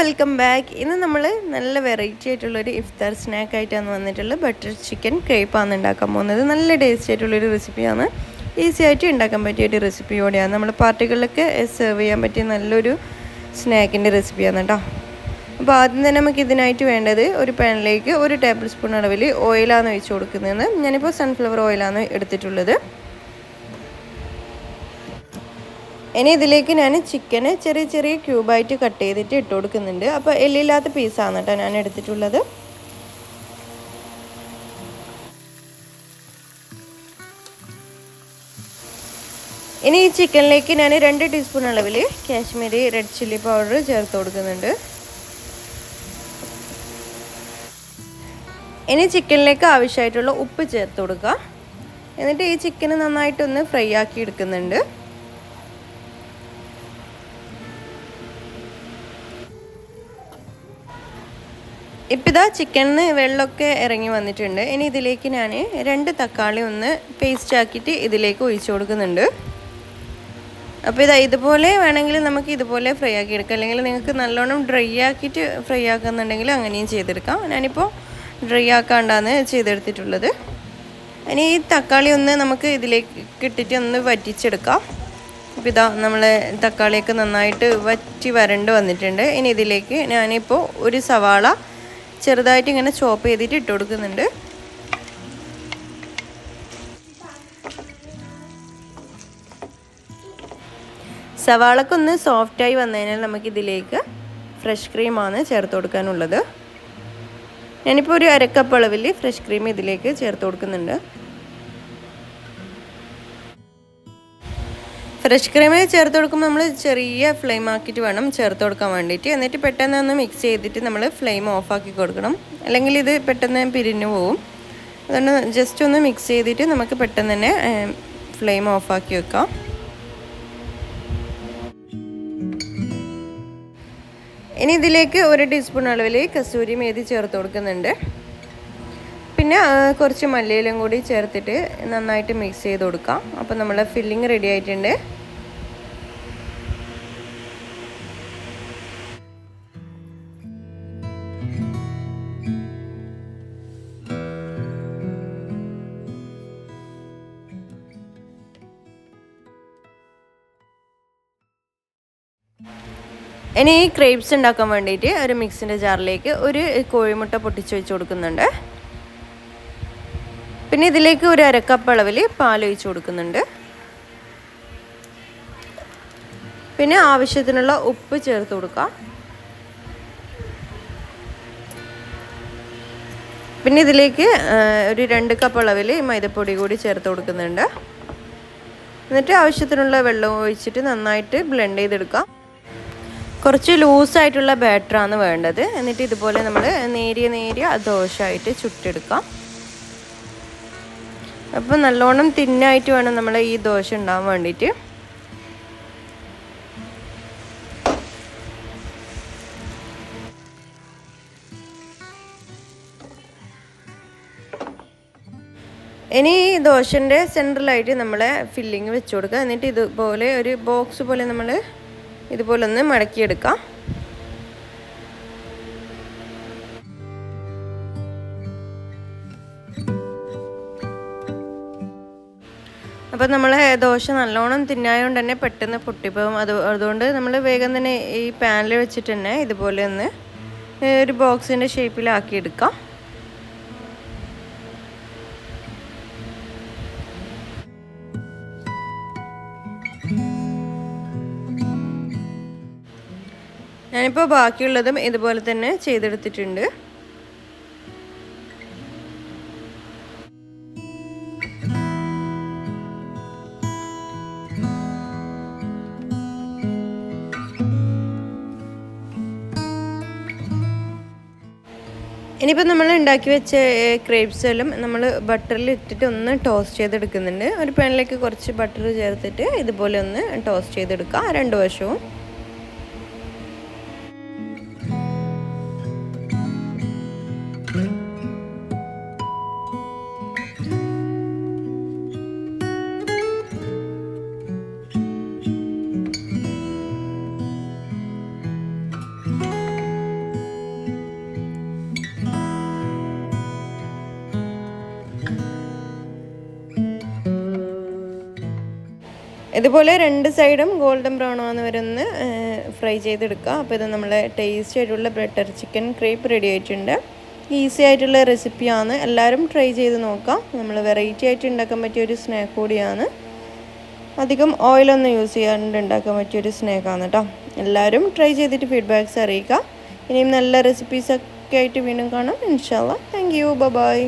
Welcome back. ഇന്ന് നമ്മൾ നല്ല വെറൈറ്റി ആയിട്ടുള്ളൊരു ഇഫ്താർ സ്നാക്കായിട്ടാണ് വന്നിട്ടുള്ളത്. ബട്ടർ ചിക്കൻ ക്രേപ്പാണ് ഉണ്ടാക്കാൻ പോകുന്നത്. നല്ല ടേസ്റ്റി ആയിട്ടുള്ളൊരു റെസിപ്പിയാണ്. ഈസി ആയിട്ട് ഉണ്ടാക്കാൻ പറ്റിയൊരു റെസിപ്പിയോടെയാണ് നമ്മൾ പാർട്ടികളിലൊക്കെ സെർവ് ചെയ്യാൻ പറ്റിയ നല്ലൊരു സ്നാക്കിൻ്റെ റെസിപ്പിയാണ് കേട്ടോ. അപ്പോൾ ആദ്യം തന്നെ നമുക്ക് ഇതിനായിട്ട് വേണ്ടത് ഒരു പാനിലേക്ക് 1 ടേബിൾ സ്പൂൺ അളവിൽ ഓയിലാണ് ഒഴിച്ച് കൊടുക്കുന്നത്. ഞാനിപ്പോൾ സൺഫ്ലവർ ഓയിലാണ് എടുത്തിട്ടുള്ളത്. ഇനി ഇതിലേക്ക് ഞാൻ ചിക്കന് ചെറിയ ചെറിയ ക്യൂബായിട്ട് കട്ട് ചെയ്തിട്ട് ഇട്ട് കൊടുക്കുന്നുണ്ട്. അപ്പോൾ എല്ലില്ലാത്ത പീസാണ് കേട്ടോ ഞാൻ എടുത്തിട്ടുള്ളത്. ഇനി ഈ ചിക്കനിലേക്ക് ഞാൻ 2 ടീസ്പൂൺ അളവിൽ കാശ്മീരി റെഡ് ചില്ലി പൗഡർ ചേർത്ത് കൊടുക്കുന്നുണ്ട്. ഇനി ചിക്കനിലേക്ക് ആവശ്യമായിട്ടുള്ള ഉപ്പ് ചേർത്ത് കൊടുക്കുക. എന്നിട്ട് ഈ ചിക്കന് നന്നായിട്ടൊന്ന് ഫ്രൈ ആക്കി എടുക്കുന്നുണ്ട്. ഇപ്പം ഇതാ ചിക്കനിന്ന് വെള്ളമൊക്കെ ഇറങ്ങി വന്നിട്ടുണ്ട്. ഇനി ഇതിലേക്ക് ഞാൻ 2 തക്കാളി ഒന്ന് പേസ്റ്റ് ആക്കിയിട്ട് ഇതിലേക്ക് ഒഴിച്ചു കൊടുക്കുന്നുണ്ട്. അപ്പോൾ ഇതുപോലെ വേണമെങ്കിൽ നമുക്ക് ഇതുപോലെ ഫ്രൈ ആക്കി എടുക്കാം. അല്ലെങ്കിൽ നിങ്ങൾക്ക് നല്ലോണം ഡ്രൈ ആക്കിയിട്ട് ഫ്രൈ ആക്കുന്നുണ്ടെങ്കിൽ അങ്ങനെയും ചെയ്തെടുക്കാം. ഞാനിപ്പോൾ ഡ്രൈ ആക്കാണ്ടാണ് ചെയ്തെടുത്തിട്ടുള്ളത്. ഇനി ഈ തക്കാളി ഒന്ന് നമുക്ക് ഇതിലേക്ക് ഇട്ടിട്ട് ഒന്ന് വറ്റിച്ചെടുക്കാം. അപ്പോൾ ഇതാ നമ്മളെ തക്കാളിയൊക്കെ നന്നായിട്ട് വറ്റി വരണ്ട് വന്നിട്ടുണ്ട്. ഇനി ഇതിലേക്ക് ഞാനിപ്പോൾ ഒരു സവാള ചെറുതായിട്ട് ഇങ്ങനെ ചോപ്പ് ചെയ്തിട്ട് ഇട്ട് കൊടുക്കുന്നുണ്ട്. സവാളക്കൊന്ന് സോഫ്റ്റായി വന്നു കഴിഞ്ഞാൽ നമുക്കിതിലേക്ക് ഫ്രഷ് ക്രീമാണ് ചേർത്ത് കൊടുക്കാനുള്ളത്. ഞാനിപ്പോൾ ഒരു 1/2 കപ്പ് അളവിൽ ഫ്രഷ് ക്രീം ഇതിലേക്ക് ചേർത്ത് കൊടുക്കുന്നുണ്ട്. ഫ്രഷ് ക്രീം ചേർത്ത് കൊടുക്കുമ്പോൾ നമ്മൾ ചെറിയ ഫ്ലെയിം ആക്കിയിട്ട് വേണം ചേർത്ത് കൊടുക്കാൻ വേണ്ടിയിട്ട്. എന്നിട്ട് പെട്ടെന്ന് ഒന്ന് മിക്സ് ചെയ്തിട്ട് നമ്മൾ ഫ്ലെയിം ഓഫാക്കി കൊടുക്കണം. അല്ലെങ്കിൽ ഇത് പെട്ടെന്ന് പിരിഞ്ഞു പോവും. അതുകൊണ്ട് ജസ്റ്റ് ഒന്ന് മിക്സ് ചെയ്തിട്ട് നമുക്ക് പെട്ടെന്ന് തന്നെ ഫ്ലെയിം ഓഫാക്കി വെക്കാം. ഇനി ഇതിലേക്ക് 1 ടീസ്പൂൺ അളവിൽ കസൂരി മേഥി ചേർത്ത് കൊടുക്കുന്നുണ്ട്. പിന്നെ കുറച്ച് മല്ലിയിലും കൂടി ചേർത്തിട്ട് നന്നായിട്ട് മിക്സ് ചെയ്ത് കൊടുക്കാം. അപ്പോൾ നമ്മളെ ഫില്ലിങ് റെഡി ആയിട്ടുണ്ട്. ഇനി ഈ ക്രേപ്സ് ഉണ്ടാക്കാൻ വേണ്ടിയിട്ട് ഒരു മിക്സിൻ്റെ ജാറിലേക്ക് ഒരു കോഴിമുട്ട പൊട്ടിച്ച് വെച്ച് കൊടുക്കുന്നുണ്ട്. പിന്നെ ഇതിലേക്ക് ഒരു 1/2 കപ്പ് അളവിൽ പാൽ ഒഴിച്ച് കൊടുക്കുന്നുണ്ട്. പിന്നെ ആവശ്യത്തിനുള്ള ഉപ്പ് ചേർത്ത് കൊടുക്കാം. പിന്നെ ഇതിലേക്ക് ഒരു 2 കപ്പ് അളവിൽ മൈദപ്പൊടി കൂടി ചേർത്ത് കൊടുക്കുന്നുണ്ട്. എന്നിട്ട് ആവശ്യത്തിനുള്ള വെള്ളം ഒഴിച്ചിട്ട് നന്നായിട്ട് ബ്ലെൻഡ് ചെയ്തെടുക്കാം. കുറച്ച് ലൂസായിട്ടുള്ള ബാറ്ററാണ് വേണ്ടത്. എന്നിട്ട് ഇതുപോലെ നമ്മൾ നേരിയ ദോശയായിട്ട് ചുട്ടെടുക്കാം. അപ്പോൾ നല്ലോണം തിന്നായിട്ട് വേണം നമ്മൾ ഈ ദോശ ഉണ്ടാകാൻ വേണ്ടിയിട്ട്. ഇനി ഈ ദോശൻ്റെ സെൻട്രലായിട്ട് നമ്മളെ ഫില്ലിങ് വെച്ച് കൊടുക്കുക. എന്നിട്ട് ഇതുപോലെ ഒരു ബോക്സ് പോലെ നമ്മൾ ഇതുപോലെ ഒന്ന് മടക്കിയെടുക്കാം. അപ്പോൾ നമ്മളെ ദോശ നല്ലോണം തിന്നായതുകൊണ്ട് തന്നെ പെട്ടെന്ന് പൊട്ടിപ്പോകും. അതുകൊണ്ട് നമ്മൾ വേഗം തന്നെ ഈ പാനിൽ വെച്ചിട്ട് തന്നെ ഇതുപോലെ ഒന്ന് ഒരു ബോക്സിൻ്റെ ഷേപ്പിലാക്കിയെടുക്കാം. ഞാനിപ്പോൾ ബാക്കിയുള്ളതും ഇതുപോലെ തന്നെ ചെയ്തെടുത്തിട്ടുണ്ട്. ഇനിയിപ്പോൾ നമ്മൾ ഉണ്ടാക്കി വെച്ച ക്രേപ്സ് എല്ലാം നമ്മൾ ബട്ടറിൽ ഇട്ടിട്ട് ഒന്ന് ടോസ്റ്റ് ചെയ്തെടുക്കുന്നുണ്ട്. ഒരു പാനിലേക്ക് കുറച്ച് ബട്ടർ ചേർത്തിട്ട് ഇതുപോലെ ഒന്ന് ടോസ്റ്റ് ചെയ്തെടുക്കുക 2 വശവും. ഇതുപോലെ രണ്ട് സൈഡും ഗോൾഡൻ ബ്രൗൺ ആവുന്ന വരെ ഒന്ന് ഫ്രൈ ചെയ്തെടുക്കുക. അപ്പോൾ ഇത് നമ്മളെ ടേസ്റ്റി ആയിട്ടുള്ള ബട്ടർ ചിക്കൻ ക്രേപ്പ് റെഡി ആയിട്ടുണ്ട്. ഈസി ആയിട്ടുള്ള റെസിപ്പിയാണ്, എല്ലാവരും ട്രൈ ചെയ്ത് നോക്കാം. നമ്മൾ വെറൈറ്റി ആയിട്ട് ഉണ്ടാക്കാൻ പറ്റിയ ഒരു സ്നാക്ക് കൂടിയാണ്. അധികം ഓയിലൊന്നും യൂസ് ചെയ്യാണ്ട് ഉണ്ടാക്കാൻ പറ്റിയൊരു സ്നാക്കാണ് കേട്ടോ. എല്ലാവരും ട്രൈ ചെയ്തിട്ട് ഫീഡ്ബാക്ക്സ് അറിയിക്കുക. ഇനിയും നല്ല റെസിപ്പീസൊക്കെ ആയിട്ട് വീണ്ടും കാണാം ഇൻഷാ അല്ലാഹ്. Thank you, by.